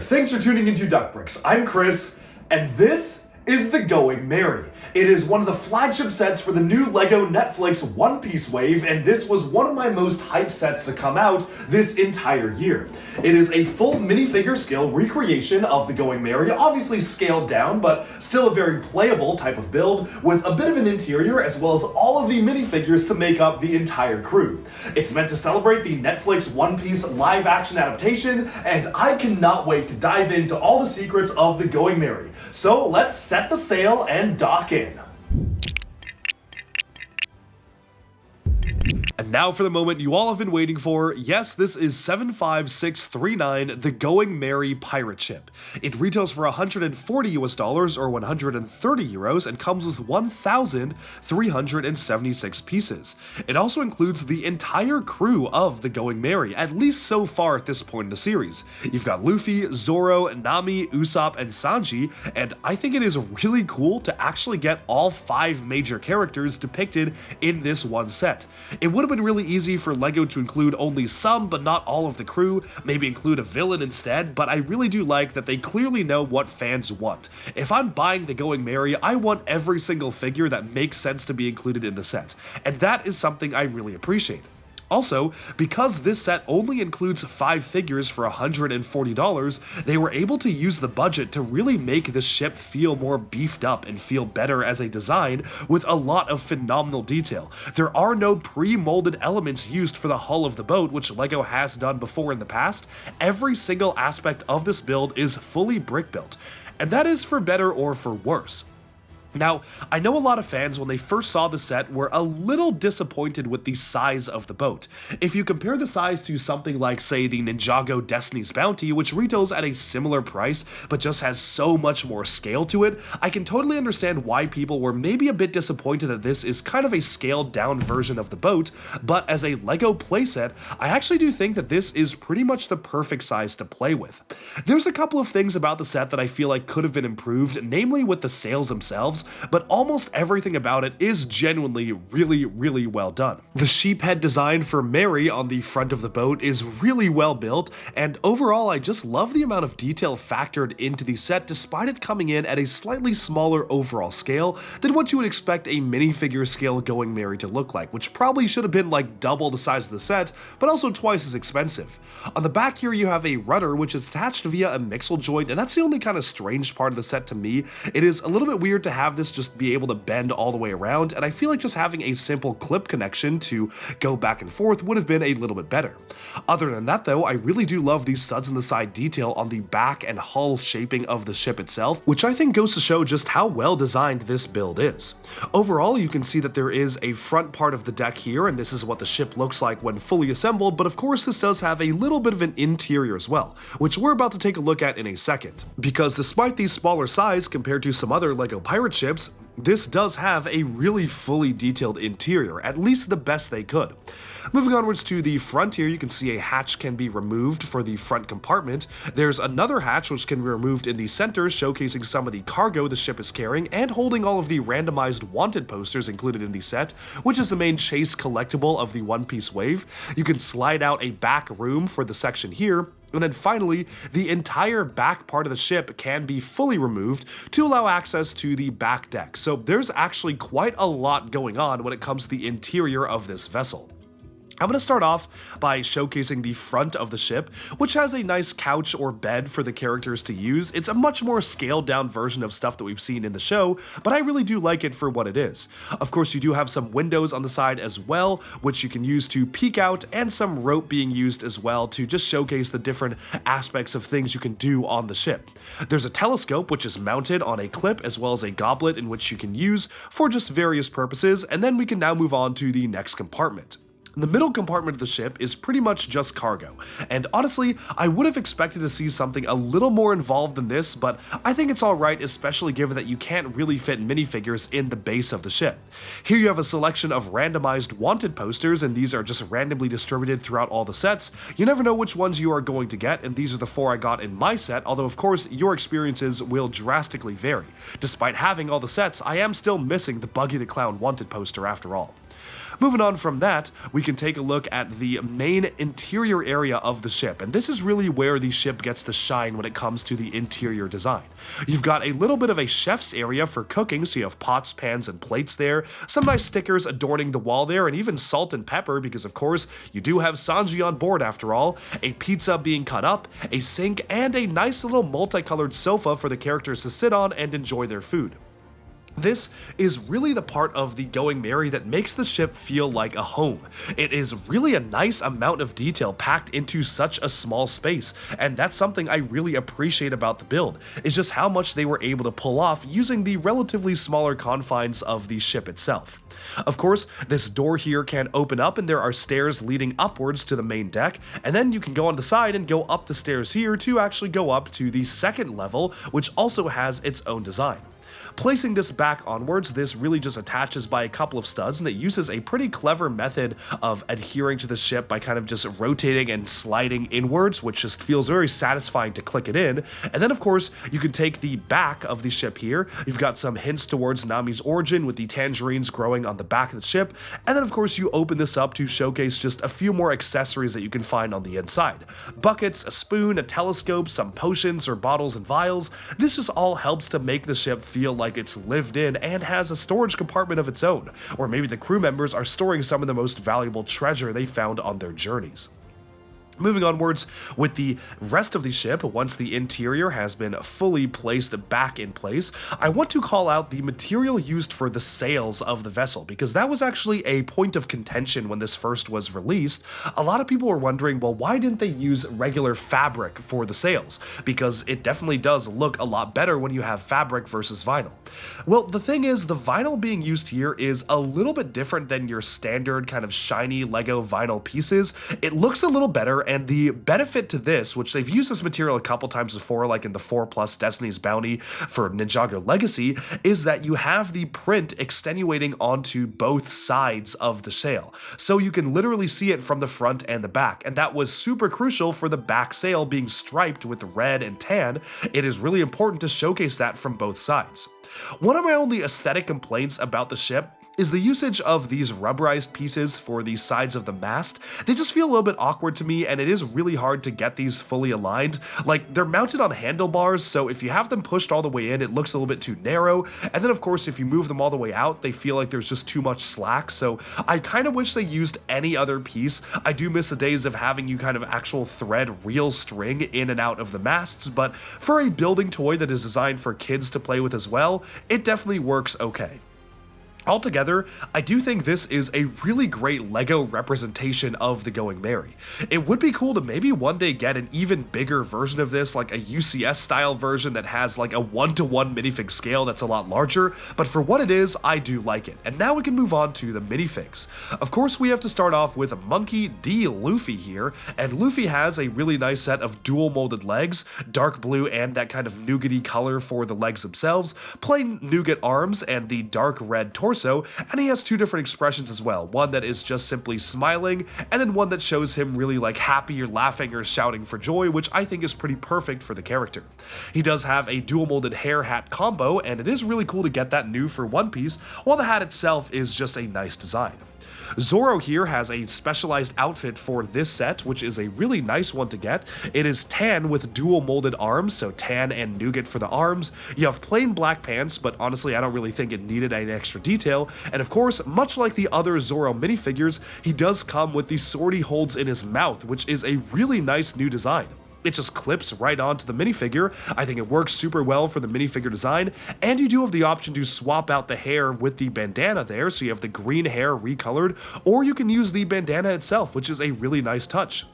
thanks for tuning into Duckbricks. I'm Chris, and this is The Going Merry. It is one of the flagship sets for the new LEGO Netflix One Piece wave, and this was one of my most hyped sets to come out this entire year. It is a full minifigure scale recreation of The Going Merry, obviously scaled down, but still a very playable type of build, with a bit of an interior as well as all of the minifigures to make up the entire crew. It's meant to celebrate the Netflix One Piece live action adaptation, and I cannot wait to dive into all the secrets of The Going Merry. So let's set the sail and dock in. And now for the moment you all have been waiting for. Yes, this is 75639, the Going Merry pirate ship. It retails for $140 or 130 euros and comes with 1,376 pieces. It also includes the entire crew of the Going Merry, at least so far at this point in the series. You've got Luffy, Zoro, Nami, Usopp, and Sanji, and I think it is really cool to actually get all 5 major characters depicted in this one set. It would have been really easy for LEGO to include only some but not all of the crew, maybe include a villain instead, but I really do like that they clearly know what fans want. If I'm buying the Going Merry, I want every single figure that makes sense to be included in the set, and that is something I really appreciate. Also, because this set only includes 5 figures for $140, they were able to use the budget to really make this ship feel more beefed up and feel better as a design with a lot of phenomenal detail. There are no pre-molded elements used for the hull of the boat, which LEGO has done before in the past. Every single aspect of this build is fully brick built, and that is for better or for worse. Now, I know a lot of fans, when they first saw the set, were a little disappointed with the size of the boat. If you compare the size to something like, say, the Ninjago Destiny's Bounty, which retails at a similar price, but just has so much more scale to it, I can totally understand why people were maybe a bit disappointed that this is kind of a scaled down version of the boat, but as a LEGO playset, I actually do think that this is pretty much the perfect size to play with. There's a couple of things about the set that I feel like could have been improved, namely with the sails themselves, but almost everything about it is genuinely really well done. The sheep head design for Merry on the front of the boat is really well built, and overall I just love the amount of detail factored into the set despite it coming in at a slightly smaller overall scale than what you would expect a minifigure scale Going Merry to look like, which probably should have been like double the size of the set, but also twice as expensive. On the back here you have a rudder which is attached via a mixel joint, and that's the only kind of strange part of the set to me. It is a little bit weird to have this just be able to bend all the way around, and I feel like just having a simple clip connection to go back and forth would have been a little bit better. Other than that though, I really do love these studs in the side detail on the back and hull shaping of the ship itself, which I think goes to show just how well designed this build is. Overall, you can see that there is a front part of the deck here, and this is what the ship looks like when fully assembled, but of course this does have a little bit of an interior as well, which we're about to take a look at in a second. Because despite the smaller size compared to some other LEGO pirate ships, this does have a really fully detailed interior, at least the best they could. Moving onwards to the front here, you can see a hatch can be removed for the front compartment. There's another hatch which can be removed in the center, showcasing some of the cargo the ship is carrying and holding all of the randomized wanted posters included in the set, which is the main chase collectible of the One Piece wave. You can slide out a back room for the section here. And then finally, the entire back part of the ship can be fully removed to allow access to the back deck. So there's actually quite a lot going on when it comes to the interior of this vessel. I'm going to start off by showcasing the front of the ship, which has a nice couch or bed for the characters to use. It's a much more scaled down version of stuff that we've seen in the show, but I really do like it for what it is. Of course, you do have some windows on the side as well, which you can use to peek out, and some rope being used as well to just showcase the different aspects of things you can do on the ship. There's a telescope which is mounted on a clip, as well as a goblet in which you can use for just various purposes, and then we can now move on to the next compartment. The middle compartment of the ship is pretty much just cargo, and honestly, I would have expected to see something a little more involved than this, but I think it's alright, especially given that you can't really fit minifigures in the base of the ship. Here you have a selection of randomized wanted posters, and these are just randomly distributed throughout all the sets. You never know which ones you are going to get, and these are the 4 I got in my set, although of course your experiences will drastically vary. Despite having all the sets, I am still missing the Buggy the Clown wanted poster after all. Moving on from that, we can take a look at the main interior area of the ship, and this is really where the ship gets to shine when it comes to the interior design. You've got a little bit of a chef's area for cooking, so you have pots, pans, and plates there, some nice stickers adorning the wall there, and even salt and pepper, because of course, you do have Sanji on board after all, a pizza being cut up, a sink, and a nice little multicolored sofa for the characters to sit on and enjoy their food. This is really the part of the Going Merry that makes the ship feel like a home. It is really a nice amount of detail packed into such a small space, and that's something I really appreciate about the build, is just how much they were able to pull off using the relatively smaller confines of the ship itself. Of course, this door here can open up and there are stairs leading upwards to the main deck, and then you can go on the side and go up the stairs here to actually go up to the second level, which also has its own design. Placing this back onwards, this really just attaches by a couple of studs, and it uses a pretty clever method of adhering to the ship by kind of just rotating and sliding inwards, which just feels very satisfying to click it in. And then of course, you can take the back of the ship here. You've got some hints towards Nami's origin with the tangerines growing on the back of the ship. And then of course, you open this up to showcase just a few more accessories that you can find on the inside. Buckets, a spoon, a telescope, some potions or bottles and vials. This just all helps to make the ship feel like it's lived in and has a storage compartment of its own, or maybe the crew members are storing some of the most valuable treasure they found on their journeys. Moving onwards with the rest of the ship, once the interior has been fully placed back in place, I want to call out the material used for the sails of the vessel, because that was actually a point of contention when this first was released. A lot of people were wondering, well, why didn't they use regular fabric for the sails? Because it definitely does look a lot better when you have fabric versus vinyl. Well, the thing is, the vinyl being used here is a little bit different than your standard kind of shiny Lego vinyl pieces. It looks a little better, and the benefit to this, which they've used this material a couple times before, like in the 4+ Destiny's Bounty for Ninjago Legacy, is that you have the print extenuating onto both sides of the sail. So you can literally see it from the front and the back, and that was super crucial for the back sail being striped with red and tan. It is really important to showcase that from both sides. One of my only aesthetic complaints about the ship is the usage of these rubberized pieces for the sides of the mast. They just feel a little bit awkward to me, and it is really hard to get these fully aligned. Like, they're mounted on handlebars, so if you have them pushed all the way in, it looks a little bit too narrow, and then of course if you move them all the way out, they feel like there's just too much slack, so I kind of wish they used any other piece. I do miss the days of having you kind of actual thread real string in and out of the masts, but for a building toy that is designed for kids to play with as well, it definitely works okay. Altogether, I do think this is a really great LEGO representation of the Going Merry. It would be cool to maybe one day get an even bigger version of this, like a UCS style version that has like a 1-to-1 minifig scale that's a lot larger, but for what it is, I do like it. And now we can move on to the minifigs. Of course, we have to start off with Monkey D. Luffy here, and Luffy has a really nice set of dual molded legs, dark blue and that kind of nougaty color for the legs themselves, plain nougat arms, and the dark red torso. And he has two different expressions as well, one that is just simply smiling, and then one that shows him really like happy or laughing or shouting for joy, which I think is pretty perfect for the character. He does have a dual molded hair hat combo, and it is really cool to get that new for One Piece, while the hat itself is just a nice design. Zoro here has a specialized outfit for this set, which is a really nice one to get. It is tan with dual molded arms, so tan and nougat for the arms. You have plain black pants, but honestly I don't really think it needed any extra detail. And of course, much like the other Zoro minifigures, he does come with the sword he holds in his mouth, which is a really nice new design. It just clips right onto the minifigure. I think it works super well for the minifigure design, and you do have the option to swap out the hair with the bandana there, so you have the green hair recolored, or you can use the bandana itself, which is a really nice touch.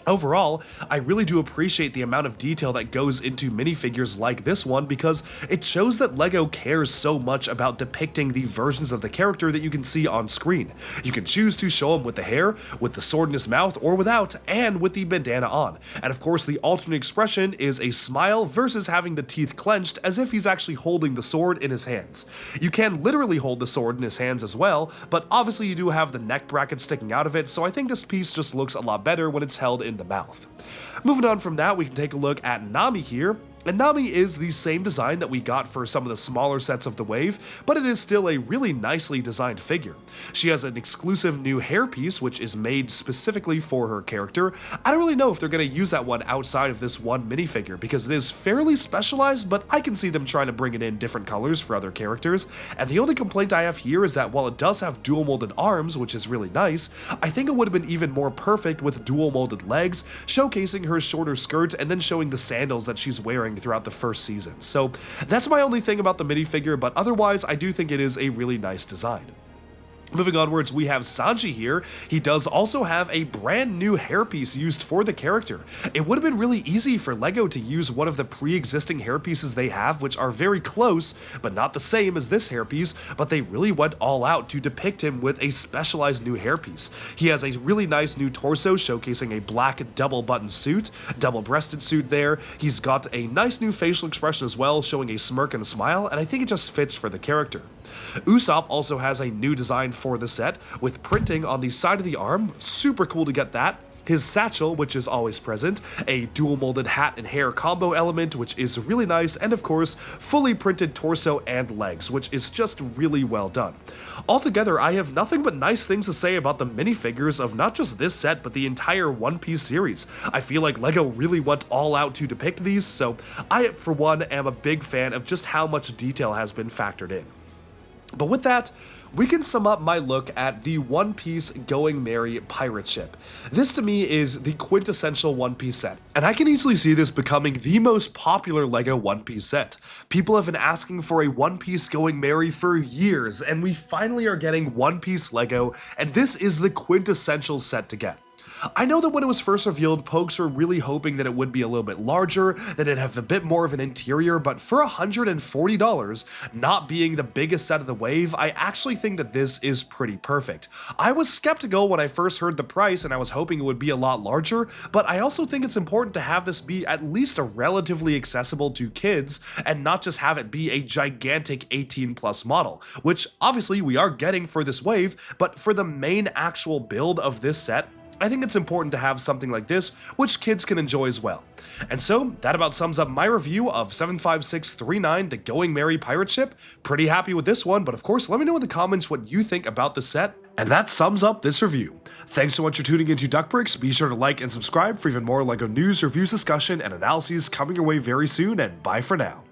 Overall, I really do appreciate the amount of detail that goes into minifigures like this one, because it shows that LEGO cares so much about depicting the versions of the character that you can see on screen. You can choose to show him with the hair, with the sword in his mouth, or without, and with the bandana on. And of course, the alternate expression is a smile versus having the teeth clenched as if he's actually holding the sword in his hands. You can literally hold the sword in his hands as well, but obviously you do have the neck bracket sticking out of it, so I think this piece just looks a lot better when it's held in the mouth. Moving on from that, we can take a look at Nami here. And Nami is the same design that we got for some of the smaller sets of the wave, but it is still a really nicely designed figure. She has an exclusive new hairpiece which is made specifically for her character. I don't really know if they're going to use that one outside of this one minifigure because it is fairly specialized, but I can see them trying to bring it in different colors for other characters. And the only complaint I have here is that while it does have dual molded arms, which is really nice, I think it would have been even more perfect with dual molded legs, showcasing her shorter skirt and then showing the sandals that she's wearing throughout the first season. So that's my only thing about the minifigure, but otherwise I do think it is a really nice design. Moving onwards, we have Sanji here. He does also have a brand new hairpiece used for the character. It would have been really easy for LEGO to use one of the pre-existing hairpieces they have, which are very close, but not the same as this hairpiece, but they really went all out to depict him with a specialized new hairpiece. He has a really nice new torso showcasing a black double-button suit, double-breasted suit there. He's got a nice new facial expression as well, showing a smirk and a smile, and I think it just fits for the character. Usopp also has a new design for the set, with printing on the side of the arm. Super cool to get that. His satchel, which is always present, a dual molded hat and hair combo element, which is really nice, and of course, fully printed torso and legs, which is just really well done. Altogether, I have nothing but nice things to say about the minifigures of not just this set, but the entire One Piece series. I feel like LEGO really went all out to depict these, so I, for one, am a big fan of just how much detail has been factored in. But with that, we can sum up my look at the One Piece Going Merry pirate ship. This to me is the quintessential One Piece set, and I can easily see this becoming the most popular LEGO One Piece set. People have been asking for a One Piece Going Merry for years, and we finally are getting One Piece LEGO, and this is the quintessential set to get. I know that when it was first revealed, folks were really hoping that it would be a little bit larger, that it'd have a bit more of an interior, but for $140, not being the biggest set of the wave, I actually think that this is pretty perfect. I was skeptical when I first heard the price and I was hoping it would be a lot larger, but I also think it's important to have this be at least a relatively accessible to kids and not just have it be a gigantic 18+ model, which obviously we are getting for this wave, but for the main actual build of this set, I think it's important to have something like this, which kids can enjoy as well. And so, that about sums up my review of 75639, the Going Merry pirate ship. Pretty happy with this one, but of course, let me know in the comments what you think about the set. And that sums up this review. Thanks so much for tuning into Duck Bricks. Be sure to like and subscribe for even more LEGO news, reviews, discussion, and analyses coming your way very soon, and bye for now.